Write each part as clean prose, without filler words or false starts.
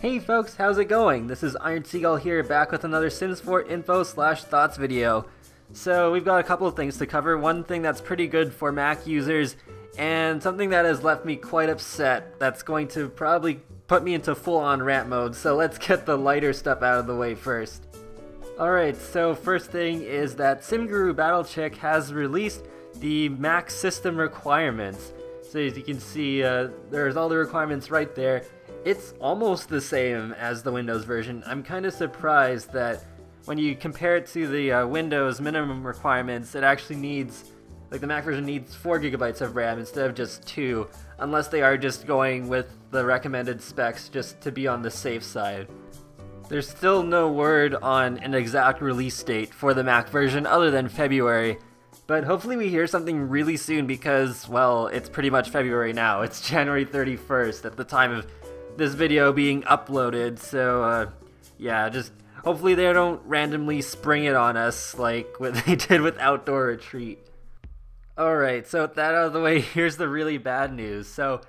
Hey folks, how's it going? This is Iron Seagull here, back with another Sims 4 info/thoughts video. So we've got a couple of things to cover. One thing that's pretty good for Mac users, and something that has left me quite upset that's going to probably put me into full-on rant mode. So let's get the lighter stuff out of the way first. Alright, so first thing is that SimGuru BattleChick has released the Mac system requirements. So as you can see, there's all the requirements right there. It's almost the same as the Windows version. I'm kind of surprised that when you compare it to the Windows minimum requirements, it actually needs, like the Mac version needs 4 GB of RAM instead of just 2, unless they are just going with the recommended specs just to be on the safe side. There's still no word on an exact release date for the Mac version other than February, but hopefully we hear something really soon because, well, it's pretty much February now. It's January 31st at the time of this video being uploaded, so yeah, just hopefully they don't randomly spring it on us like what they did with Outdoor Retreat. Alright, so with that out of the way, here's the really bad news. So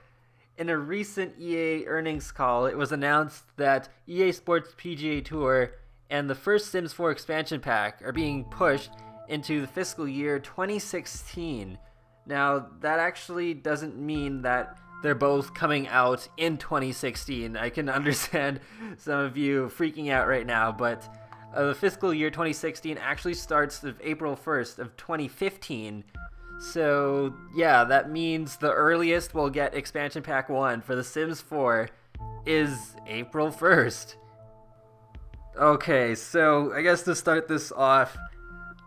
in a recent EA earnings call, it was announced that EA Sports PGA Tour and the first Sims 4 expansion pack are being pushed into the fiscal year 2016. Now, that actually doesn't mean that they're both coming out in 2016. I can understand some of you freaking out right now, but the fiscal year 2016 actually starts of April 1st of 2015. So yeah, that means the earliest we'll get expansion pack 1 for The Sims 4 is April 1st. Okay, so I guess to start this off,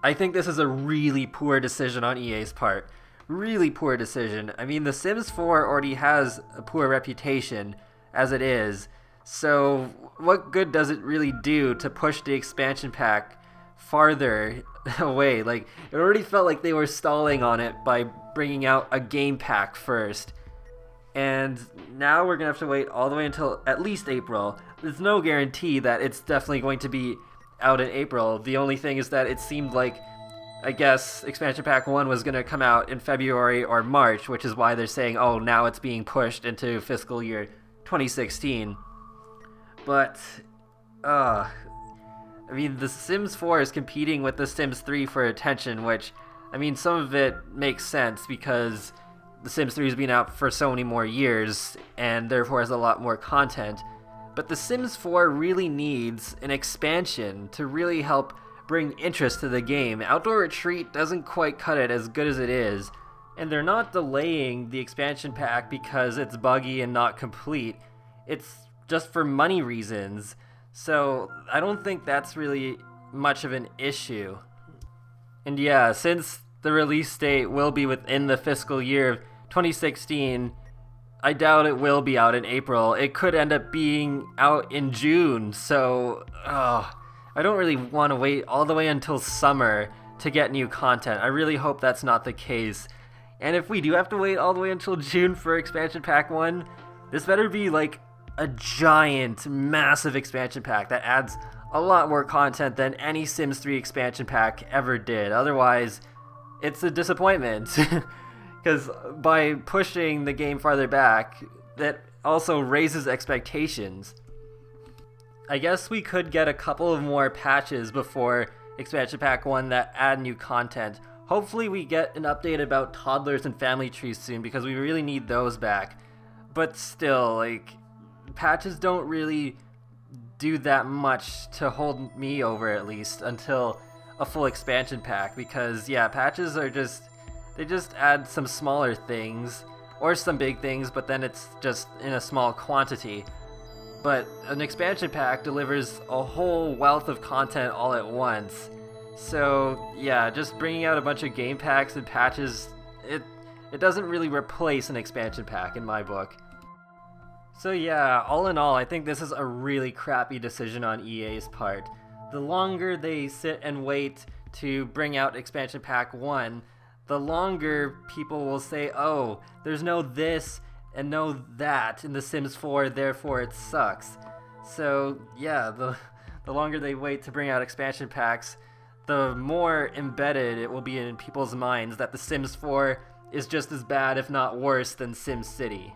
I think this is a really poor decision on EA's part. Really poor decision. I mean, The Sims 4 already has a poor reputation as it is, so what good does it really do to push the expansion pack farther away? Like, it already felt like they were stalling on it by bringing out a game pack first. And now we're gonna have to wait all the way until at least April. There's no guarantee that it's definitely going to be out in April. The only thing is that it seemed like, I guess, expansion pack 1 was gonna come out in February or March, which is why they're saying, oh, now it's being pushed into fiscal year 2016. But, I mean, The Sims 4 is competing with The Sims 3 for attention, which, I mean, some of it makes sense because The Sims 3 has been out for so many more years and therefore has a lot more content. But The Sims 4 really needs an expansion to really help bring interest to the game. Outdoor Retreat doesn't quite cut it as good as it is, and they're not delaying the expansion pack because it's buggy and not complete. It's just for money reasons. So I don't think that's really much of an issue. And yeah, since the release date will be within the fiscal year of 2016, I doubt it will be out in April. It could end up being out in June, so I don't really want to wait all the way until summer to get new content. I really hope that's not the case. And if we do have to wait all the way until June for expansion pack 1, this better be like a giant, massive expansion pack that adds a lot more content than any Sims 3 expansion pack ever did. Otherwise, it's a disappointment. Because by pushing the game farther back, that also raises expectations. I guess we could get a couple of more patches before expansion pack 1 that add new content. Hopefully we get an update about toddlers and family trees soon because we really need those back. But still, like, patches don't really do that much to hold me over, at least until a full expansion pack, because yeah, patches are they just add some smaller things or some big things, but then it's just in a small quantity. But an expansion pack delivers a whole wealth of content all at once. So yeah, just bringing out a bunch of game packs and patches, it doesn't really replace an expansion pack in my book. So yeah, all in all, I think this is a really crappy decision on EA's part. The longer they sit and wait to bring out expansion pack 1, the longer people will say, oh, there's no this and no that in The Sims 4, therefore it sucks. So yeah, the longer they wait to bring out expansion packs, the more embedded it will be in people's minds that The Sims 4 is just as bad, if not worse, than SimCity.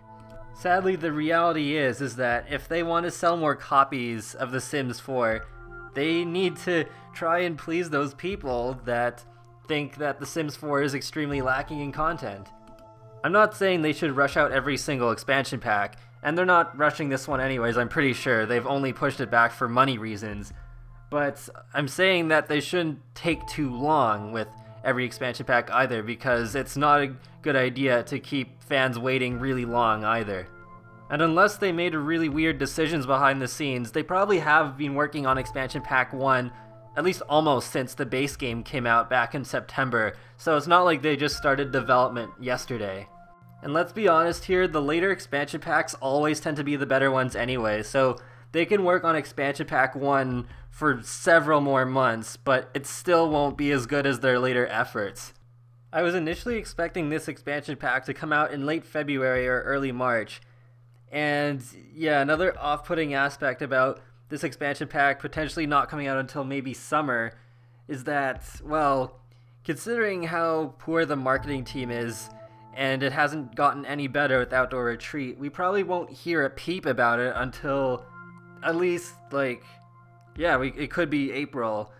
Sadly, the reality is that if they want to sell more copies of The Sims 4, they need to try and please those people that think that The Sims 4 is extremely lacking in content. I'm not saying they should rush out every single expansion pack, and they're not rushing this one anyways, I'm pretty sure. They've only pushed it back for money reasons. But I'm saying that they shouldn't take too long with every expansion pack either, because it's not a good idea to keep fans waiting really long either. And unless they made really weird decisions behind the scenes, they probably have been working on expansion pack 1 at least almost since the base game came out back in September, so it's not like they just started development yesterday. And let's be honest here, the later expansion packs always tend to be the better ones anyway, so they can work on expansion pack 1 for several more months, but it still won't be as good as their later efforts. I was initially expecting this expansion pack to come out in late February or early March, and yeah, another off-putting aspect about this expansion pack potentially not coming out until maybe summer is that, well, considering how poor the marketing team is, and it hasn't gotten any better with Outdoor Retreat, we probably won't hear a peep about it until at least, like, yeah, it could be April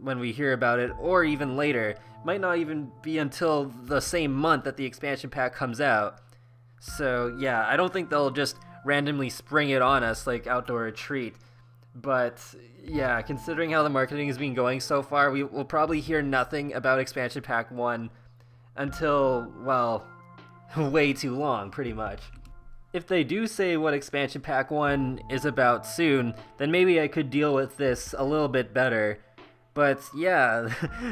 when we hear about it, or even later. Might not even be until the same month that the expansion pack comes out. So yeah, I don't think they'll just randomly spring it on us like Outdoor Retreat. But yeah, considering how the marketing has been going so far, we will probably hear nothing about expansion pack 1 until, well, way too long, pretty much. If they do say what expansion pack 1 is about soon, then maybe I could deal with this a little bit better. But yeah,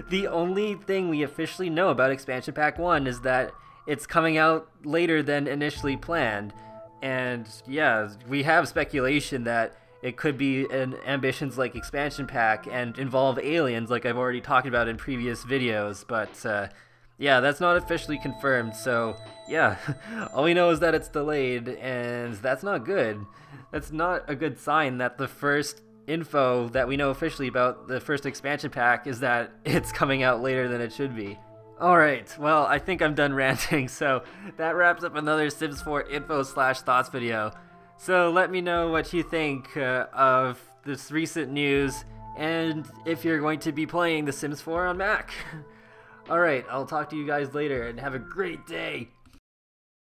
the only thing we officially know about expansion pack 1 is that it's coming out later than initially planned. And yeah, we have speculation that it could be an Ambitions like expansion pack and involve aliens like I've already talked about in previous videos, but yeah, that's not officially confirmed, so yeah, all we know is that it's delayed, and that's not good. That's not a good sign that the first info that we know officially about the first expansion pack is that it's coming out later than it should be. Alright, well, I think I'm done ranting, so that wraps up another Sims 4 info/thoughts video. So let me know what you think of this recent news, and if you're going to be playing The Sims 4 on Mac. Alright, I'll talk to you guys later, and have a great day!